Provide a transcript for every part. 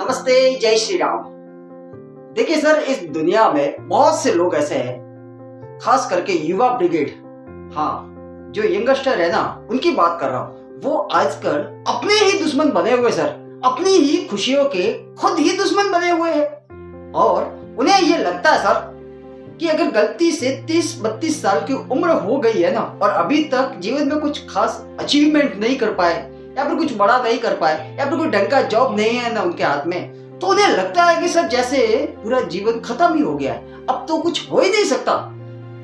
नमस्ते, जय श्री राम। देखिए सर, इस दुनिया में बहुत से लोग ऐसे हैं, खास करके युवा ब्रिगेड, हाँ, जो यंगस्टर है ना, उनकी बात कर रहा हूँ। वो आजकल अपने ही दुश्मन बने हुए सर, अपनी ही खुशियों के खुद ही दुश्मन बने हुए हैं। और उन्हें ये लगता है सर कि अगर गलती से 30-32 साल की उम्र हो गई है ना, और अभी तक जीवन में कुछ खास अचीवमेंट नहीं कर पाए, या फिर कुछ बड़ा नहीं कर पाए, या फिर कोई ढंग का जॉब नहीं है ना उनके हाथ में, तो उन्हें लगता है कि सर जैसे पूरा जीवन खत्म ही हो गया है, अब तो कुछ हो ही नहीं सकता।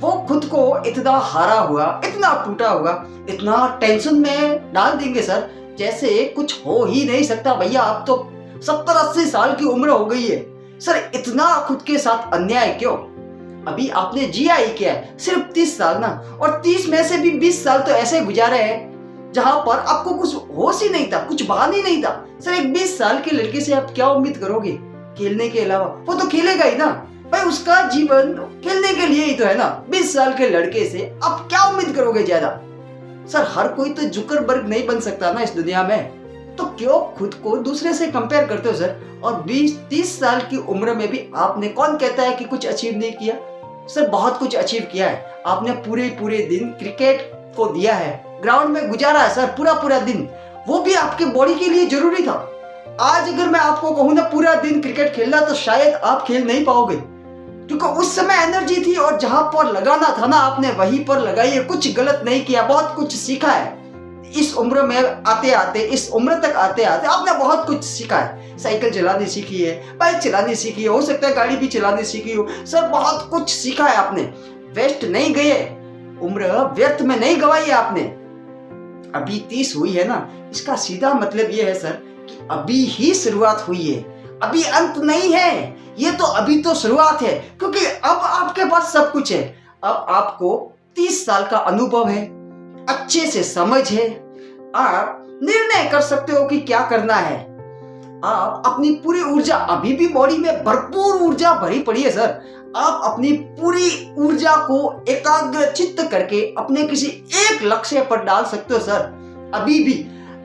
वो खुद को इतना हारा हुआ, इतना टूटा हुआ, इतना टेंशन में डाल देंगे सर, जैसे कुछ हो ही नहीं सकता। भैया अब तो 70-80 साल की उम्र हो गई है सर, इतना खुद के साथ अन्याय क्यों? अभी आपने जिया ही क्या है, सिर्फ 30 साल ना, और 30 में से भी 20 साल तो ऐसे गुजारे हैं जहां पर आपको कुछ होश ही नहीं था, कुछ भान ही नहीं था सर। एक 20 साल के लड़के से आप क्या उम्मीद करोगे खेलने के अलावा? वो तो खेलेगा ही ना भाई, उसका जीवन खेलने के लिए ही तो है ना। 20 साल के लड़के से आप क्या उम्मीद करोगे ज्यादा? सर हर कोई तो जुकरबर्ग नहीं बन सकता ना इस दुनिया में, तो क्यों खुद को दूसरे से कंपेयर करते हो सर? और 20-30 साल की उम्र में भी आपने, कौन कहता है कि कुछ अचीव नहीं किया? सर बहुत कुछ अचीव किया है आपने। पूरे दिन क्रिकेट को दिया है, ग्राउंड में गुजारा है सर पूरा दिन, वो भी आपके बॉडी के लिए जरूरी था। आज अगर मैं आपको कहूँ ना पूरा दिन क्रिकेट खेलना, तो शायद आप खेल नहीं पाओगे, क्योंकि उस समय एनर्जी थी, और जहां पर लगाना था ना आपने वहीं पर लगाई है। कुछ गलत नहीं किया, बहुत कुछ सीखा है इस उम्र में आते आते, इस उम्र तक आते आते आपने बहुत कुछ सीखा है। साइकिल चलानी सीखी है, बाइक चलानी सीखी है, हो सकता है गाड़ी भी चलानी सीखी हो सर, बहुत कुछ सीखा है आपने। वेस्ट नहीं गए, उम्र व्यर्थ में नहीं गवाई है आपने। अभी 30 हुई है ना, इसका सीधा मतलब ये है सर कि अभी ही शुरुआत हुई है, अभी अंत नहीं है, ये तो अभी तो शुरुआत है। क्योंकि अब आपके पास सब कुछ है, अब आपको 30 साल का अनुभव है, अच्छे से समझ है, आप निर्णय कर सकते हो कि क्या करना है। आप अपनी पूरी ऊर्जा, अभी भी बॉडी में भरपूर ऊर्जा भरी पड़ी है सर, आप अपनी पूरी ऊर्जा को एकाग्र चित्त करके अपने किसी एक लक्ष्य पर डाल सकते हो सर।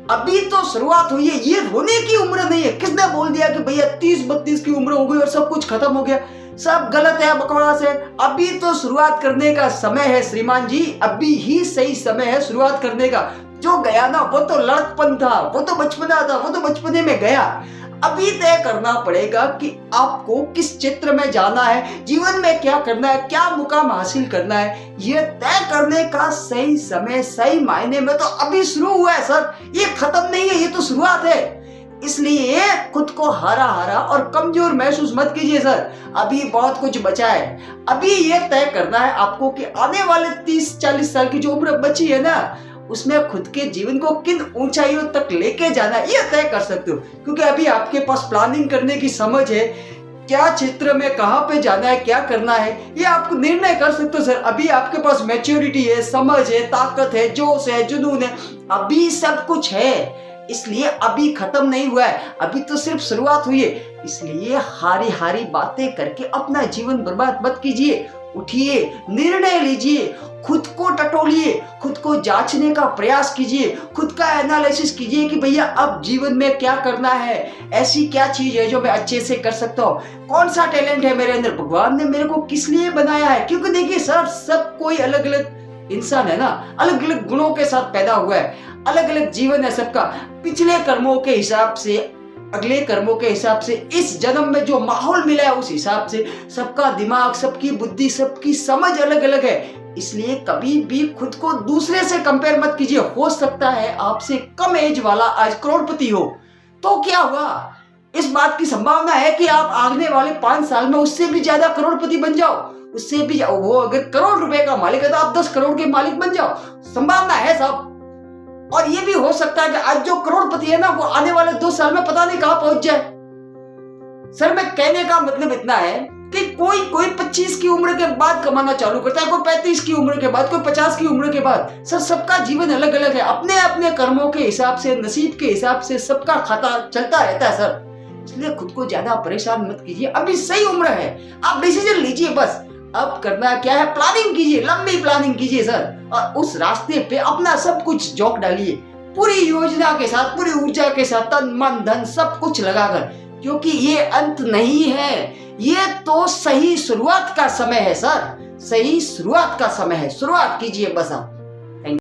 अभी तो शुरुआत हुई है, ये रोने की उम्र नहीं है। किसने बोल दिया कि भैया 30-32 की उम्र हो गई और सब कुछ खत्म हो गया? सब गलत है, बकवास है। अभी तो शुरुआत करने का समय है श्रीमान जी, अभी ही सही समय है शुरुआत करने का। जो गया ना वो तो लड़कपन था, वो तो बचपना था, वो तो बचपने में गया। अभी तय करना पड़ेगा कि आपको किस क्षेत्र में जाना है, जीवन में क्या करना है, क्या मुकाम हासिल करना है। ये तय करने का सही समय, सही मायने में तो अभी शुरू हुआ है सर, ये खत्म नहीं है, ये तो शुरुआत है। इसलिए खुद को हारा हारा और कमजोर महसूस मत कीजिए सर, अभी बहुत कुछ बचा है। अभी ये तय करना है आपको कि आने वाले 30-40 साल की जो उम्र बची है ना, उसमें खुद के जीवन को किन ऊंचाइयों तक लेके जाना है, ये तय कर सकते हो। क्योंकि अभी आपके पास प्लानिंग करने की समझ है, क्या क्षेत्र में कहां पे जाना है, क्या करना है, ये आप निर्णय कर सकते हो सर। अभी आपके पास मैच्योरिटी है, समझ है, ताकत है, जोश है, जुनून है, अभी सब कुछ है। इसलिए अभी खत्म नहीं हुआ है, अभी तो सिर्फ शुरुआत हुई है। इसलिए हारी हारी बातें करके अपना जीवन बर्बाद मत कीजिए। उठिए, निर्णय लीजिए, खुद को टटोलिए, खुद को जांचने का प्रयास कीजिए, खुद का एनालिसिस कीजिए कि भैया अब जीवन में क्या करना है, ऐसी क्या चीज है जो मैं अच्छे से कर सकता हूँ, कौन सा टैलेंट है मेरे अंदर, भगवान ने मेरे को किस लिए बनाया है। क्योंकि देखिए सर, सब कोई अलग अलग इंसान है ना, अलग अलग गुणों के साथ पैदा हुआ है, अलग अलग जीवन है सबका। पिछले कर्मों के हिसाब से, अगले कर्मों के हिसाब से, इस जन्म में जो माहौल मिला है उस हिसाब से सबका दिमाग, सबकी बुद्धि, सबकी समझ अलग अलग है। इसलिए कभी भी खुद को दूसरे से कंपेयर मत कीजिए। हो सकता है आपसे कम एज वाला आज करोड़पति हो, तो क्या हुआ? इस बात की संभावना है कि आप आने वाले 5 साल में उससे भी ज्यादा करोड़पति बन जाओ, उससे भी। वो अगर करोड़ रुपए का मालिक है तो आप 10 करोड़ के मालिक बन जाओ, संभावना है सब। और ये भी हो सकता है कि आज जो करोड़पति है ना, वो आने वाले 2 साल में पता नहीं कहां पहुंच जाए। सर मैं कहने का मतलब इतना है कि कोई 25 की उम्र के बाद कमाना चालू करता है, कोई 35 की उम्र के बाद, कोई 50 की उम्र के बाद। सर सबका जीवन अलग अलग है, अपने अपने कर्मों के हिसाब से, नसीब के हिसाब से सबका खाता चलता रहता है सर। इसलिए खुद को ज्यादा परेशान मत कीजिए, अभी सही उम्र है, आप डिसीजन लीजिए बस। अब करना क्या है, प्लानिंग कीजिए, लंबी प्लानिंग कीजिए सर, और उस रास्ते पे अपना सब कुछ झोंक डालिए, पूरी योजना के साथ, पूरी ऊर्जा के साथ, तन मन धन सब कुछ लगाकर। क्योंकि ये अंत नहीं है, ये तो सही शुरुआत का समय है सर, सही शुरुआत का समय है। शुरुआत कीजिए बस आप।